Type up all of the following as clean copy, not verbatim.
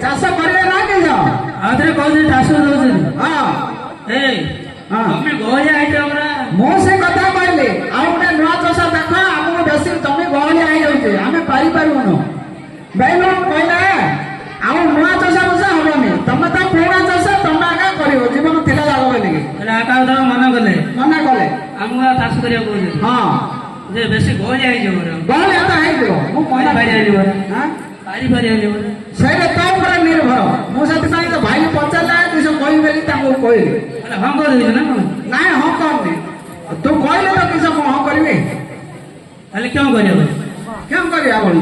चाष करे ना के जाओ आधे कहते चाष दउछन हां ए हां हमें गोलिया आइते हमरा मो से कथा कहले आ उने नवा चाष देखा हमको बेसी जमी गोलिया आई जाउछे हमें पारी पारुनो बैलो कहला आ नवा चाष बसा होबनी तमे त पुराना चाष तमे आका करियो जीवन थिला लागबे नेकी अरे आका तो मना कले हमको चाष करिया कहले हां जे बेसी गोलिया आई जो गोलिया त आई जो मो पारी पारी आई जो हां पारी आई जो ସେଇଟା ତା ଉପରେ ନିର୍ଭର ମୁଁ ସେଥିପାଇଁ ତ ଭାଇ ପଚାରିଲା କିସ କହିବି ବୋଲି ତାଙ୍କୁ କହିଲି ମାନେ ହଁ କରିବି ନା ନାଇଁ ହଁ କରନି ତୁ କହିଲେ ତ କିସ ମୁଁ ହଁ କରିବି ତାହେଲେ କେଉଁ କରିବା କେଉଁ କରିବା ବୋଲୁ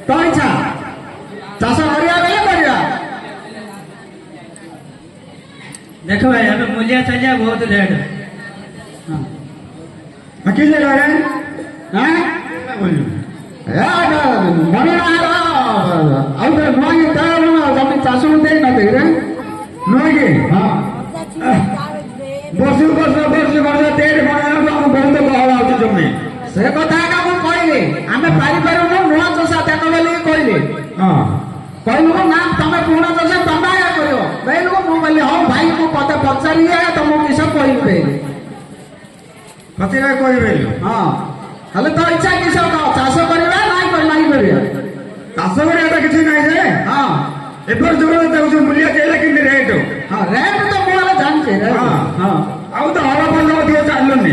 ତୋ ଇଚ୍ଛା ଚାଷ କରିବା ବେଲେ କରିବା देख भाई हमें मूल्य चाहिए बहुत रेट किस जगह है मणिनार ಅವ್ರ ನೋಡಿ ಜಮಿ ಚಾಸು ಉಂಟೆ ನತಿದ್ರೆ ನೋಡಿ ବର୍ଷ ତେର ବହୁତ ବହଳ ଅଛି ଜମି ସେ କଥା ଏକା ମୁଁ କହିଲି ଆମେ ପାରିପାରୁନୁ ନୂଆ ଚଷା ଦେଖ ବୋଲି କହିଲି କହିଲୁ ନା ତମେ ପୁରୁଣା ଚଷା ତମେ ଏକା କରିବ କହିଲୁ ମୁଁ କହିଲି ହଉ ଭାଇ ମୁଁ ପତେ ପଚାରିଲି ତମକୁ କିସ କହିବି କହିଲି ପଚାରିବା କହିବେ ହଁ ହେଲେ ତ ଇଚ୍ଛା କିସ ଚାଷ କରିବା ନାଇଁ କରିବା ଚାଷ କରିବା କିଛି ନାହିଁ ଯେ ହଁ ଏପଟ ଯୋଉ ଦେଉଛୁ ମୂଲ୍ୟ ଦେଲେ କିନ୍ତୁ ରେଟ୍ ହଁ ରେଟ୍ ତ ମୁଁ ହେଲେ ଜାଣିଛି ହଁ ଆଉ ତ ହଳ ବନ୍ଦ ଅଧିକ ଚାଲୁନି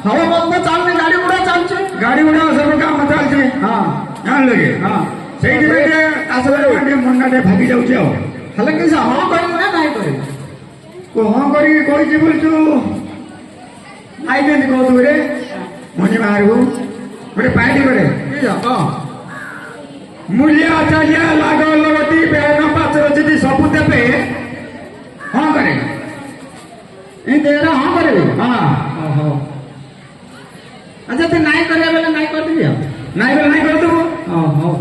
ହଳ ବନ୍ଦ ଚାଲୁନି ଗାଡ଼ି ଗୁଡ଼ା ଚାଲୁଛି ଗାଡ଼ି ଗୁଡ଼ା ସବୁ କାମ ଚାଲିଛି ହଁ ଜାଣିଲେ କି ହଁ ସେଇଥିପାଇଁ ଟିକେ ଚାଷ କରିବା ଟିକେ ମନଟା ଟିକେ ଭାଗି ଯାଉଛି ଆଉ ହେଲେ କିଛି ହଁ କରିବୁ ନା ନାଇଁ କରିବୁ ହଁ କରିକି କହିଛି ବୋଲଛୁ ନାଇଁ କେମିତି କହୁଛୁ ରେ ମନି ବାହାରକୁ ଗୋଟେ ପାଇଟି କରେ ହଁ मूल्य चाहिए लाग लगती बेहन पाचर जी सब देवे हाँ करे हाँ करे हाँ ओहो अच्छा तो नाई करे बेले नाई कर देबी नाई बेले नाई कर देबो ओहो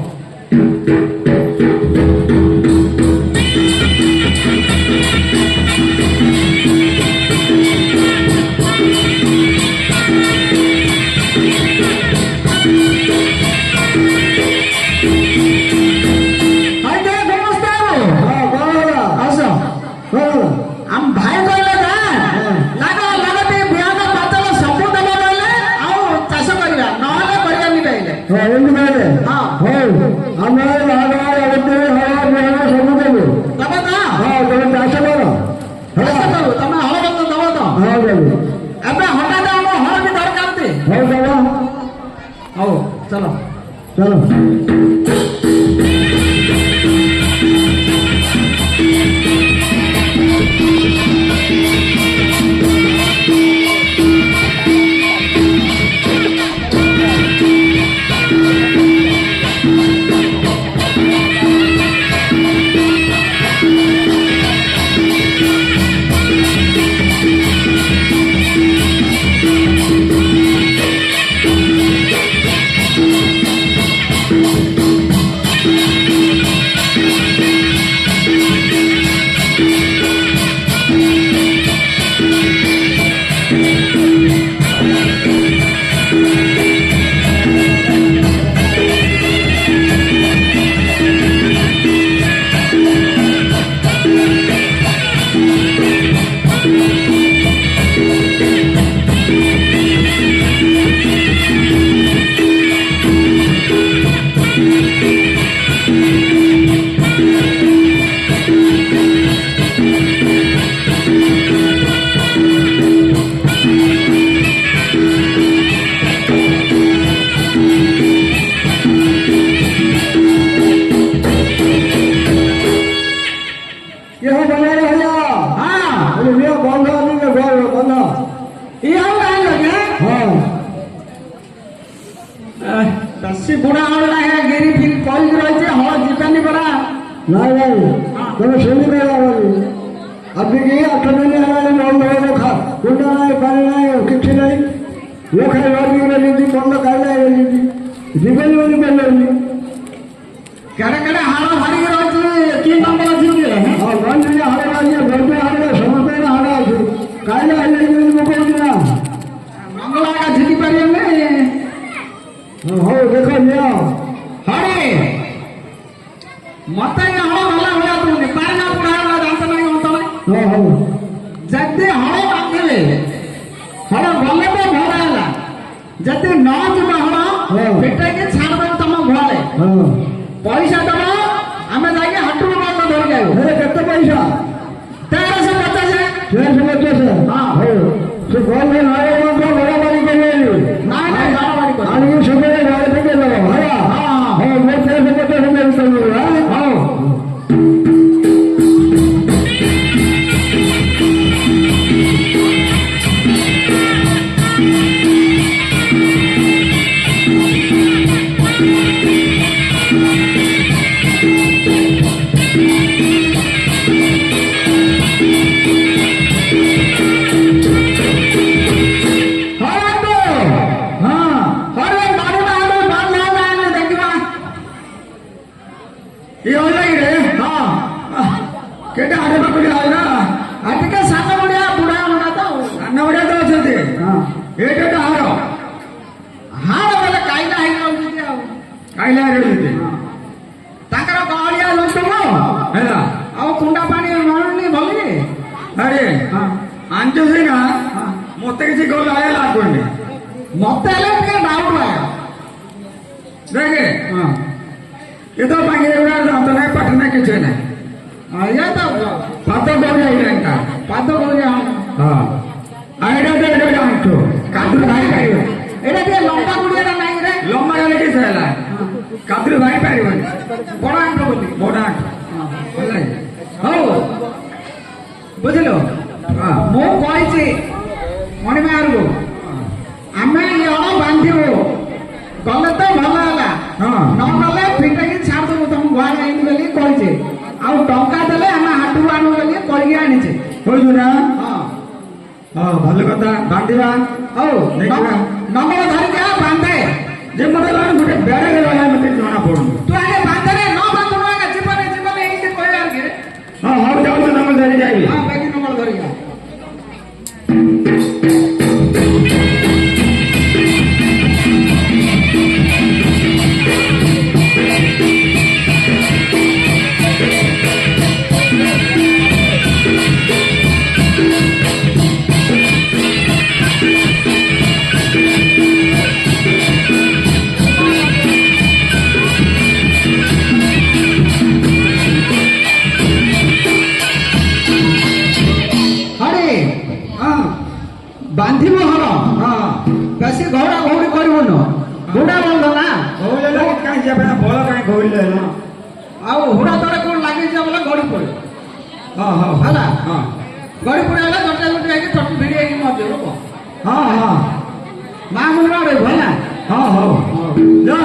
चलो चलो बुढ़ा हल्ला है गिरी फिर कॉलेज रही हल जीवानी पड़ा नहीं नहीं तुम सुनी अभी की 8 महीने बंद हो खा गुंडा नहीं पानी नहीं किसी नहीं वो खाई रही बंद कर जीवन बोली बोल कड़े कड़े हाड़ हाड़ी रही कि नंबर अच्छी हाँ गंज हाड़ हाड़ समस्त हाड़ अच्छी कहीं ଦେଖ ନିଅ ହରେ ମତେ ହଳ ଭଲ ଭଳିଆ ତୁନି ପାଣି ପୁରା ଜାଣିଛ ନାହିଁ ମତ ହଉ ଯଦି ହଳ ବାନ୍ଧିଲେ ହଳ ଗଲେ ତ ଭଲ ହେଲା ଯଦି ନ ଯିବ ହଳ ପିଟେଇକି ଛାଡ଼ିଦେବ ତମ ଘରେ ପଇସା ଦବ ଆମେ ଯାଇକି ହାଟରୁ ବନ୍ଦ ଧରିକି ଆଇବୁ କେତେ ପଇସା 1350 ହଁ ସେ ଭଲ ବରାବରି କରିବେ ନାଇଁ ନାଇଁ ବରାବରି କରି ଆଣିକି ସବୁବେଳେ ଘରେ ପକେଇ ଦେବ ହେଲା ହଁ ମୋ 1350 ହଁ केटा आड़े पकड़ी आएगा आटिका साना बढ़िया बुढ़ा होना तो साना बढ़िया तो अच्छे हां एटा हारो हारो वाला काइला है रहउती आ काइला रहउती ताकर गाड़िया लंटमो हैला आ कुंडा पानी मारनी भली अरे हां आंचो से ना मते किसी गोल आया लागोनी मते ले टिके डाउट आया देखे हां ये तो पागे उड़ा तो नहीं पटने के छे नहीं ये तो पातो गोरिया इनका पातो गोरिया हां आइडा दे दे आंटो कादुर भाई भाई एडा दे लंबा गुड़िया नहीं रे लंबा गले के छला कादुर भाई पारिबन बड़ा आंटो बोली बड़ा हां बोले हो बुझलो हां मो कहछि मणि मारगो आमे ये बांधिबो गले तो भला होला हां न गले फिटकी छाड़ दो तुम घर आइन बोली कहछि आउ टंका देले हम हाटू आनु बोली करिया आनिछे होइजु ना हां हां भलो कथा बांधिबा हो देखिबा नंबर धरि के बांधे जे मते लान गुटे बेड़े गे वाला मते जणा पड़ु तू आगे बांधे रे न बांधु ना के जीवन एंटे कहयार के हां हो जाऊ तो नंबर धरि जाई हां बेगी नंबर धरि जा बांधिबो हर हां बेसी घोड़ा घोड़ी करबो न घोड़ा बंद ना घोड़े लागे काई जे बना बोला काई घोड़ले ना आउ घोड़ा तोरे कोन लागे जे बोला घोड़ी पड़े हां हां हला हां घोड़ी पड़े हला छोटा छोटा है कि छोटी भिड़ी है कि मत जो हां हां मां मुनरा रे भला हां हां जा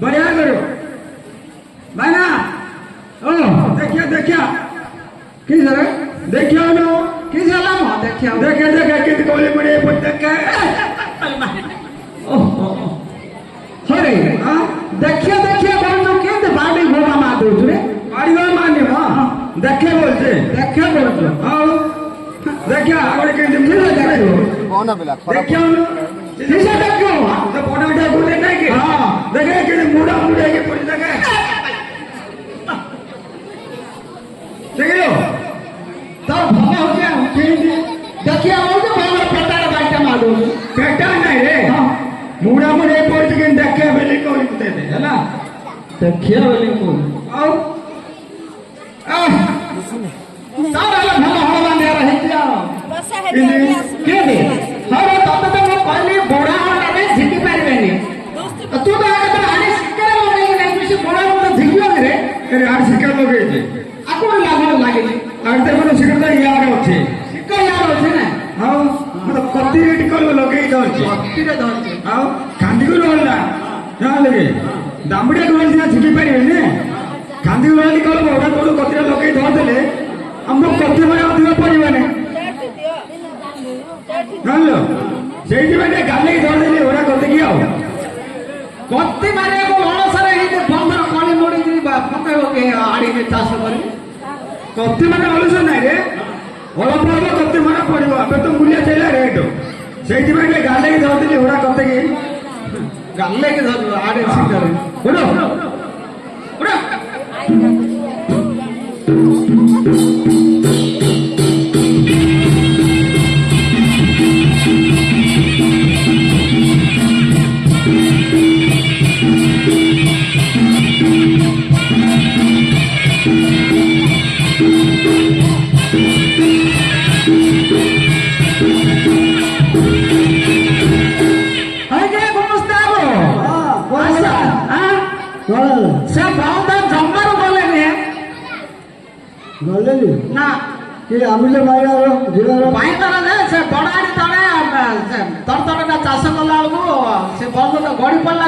बढ़िया करो बना ओ देखिया देखिया की सर देखियो नो की सला म देखिया देखे देखे कित कोले मरे पटक ओ हरे हां देखिया देखिया बोल तो कित बाड़ी घोड़ा मा दो रे बाड़ी घोड़ा माने हां देखे बोलते देखे बोलते हां देखिया आगे के तुम देखियो कौन बेला देखियो सीसा देखियो तो बड़ा बड़ा गुटे नहीं के हां देखे के मुड़ा मुड़े के पड़ी लगे देखियो तब भला हो गया देखिए और तो भला पटार बाटा मारो पेटा नहीं रे हां मुड़ा मुड़े पड़ी के देखे बेले को लिखते थे है ना देखिए बेले को आओ सारा भला हो बांधे रहे क्या बस है के दे हर तब तो वो पहले बड़ा होने में झिकी पारबेनी तू तो आगे तो आने सिक्कर लोगे नहीं तुझे बड़ा हो तो झिकियो रे अरे यार सिक्कर लोगे जे आको लागे आते मन सिक्कर तो यार होछे सिक्कर यार होछे ना हां मतलब कत्ती रेट कर लोगे दौड़े कत्ती रे दौड़े हां कांदी को रोला ना लगे दामड़िया को ना झिकी पारबेनी कांदी को रोली कर बड़ा बड़ा कत्ती लोगे धर देले हम कत्ती में अधिक पड़िबने हेलो ସେଇଠି ମାନେ ଗାଲି ଧରିଦେଲି ଓରା କରିଦେକି ଆଉ କତି ମାରିବାକୁ ଅଳସରେ ହେଇଛି ବନ୍ଧର କଳି ମୋଡ଼ିକି ପକେଇବ କି ଆଡ଼ିକି ଚାଷ କରି କତି ମାନେ ଅଳସ ନାହିଁ ରେ ଅଳପ ଅଳପ କତି ମାନେ ପଡ଼ିବ ଏବେ ତ ମୂଲ୍ୟ ଚାଲିଲା ରେଟ୍ ସେଇଥିପାଇଁ ଟିକେ ଗାଲେଇକି ଧରିଥିଲି ହୁଡ଼ା କତିକି ଗାଲେଇକି ଧରିବ ଆଡ଼େ ଶୀତରେ ହୁଡ଼ ହୁଡ଼ ସେ ବନ୍ଦ ଜମାରୁ ଗଲେନି ଗଲେନି ନା କି ଆମିଲେ ଭାଇର ଝିଅର ପାଇବାର ଯେ ସେ ବଡ଼ ଆଡ଼ି ତଳେ ତରତରଟା ଚାଷ କଲା ବେଳକୁ ସେ ବନ୍ଦ ଗଡ଼ି ପଡ଼ିଲା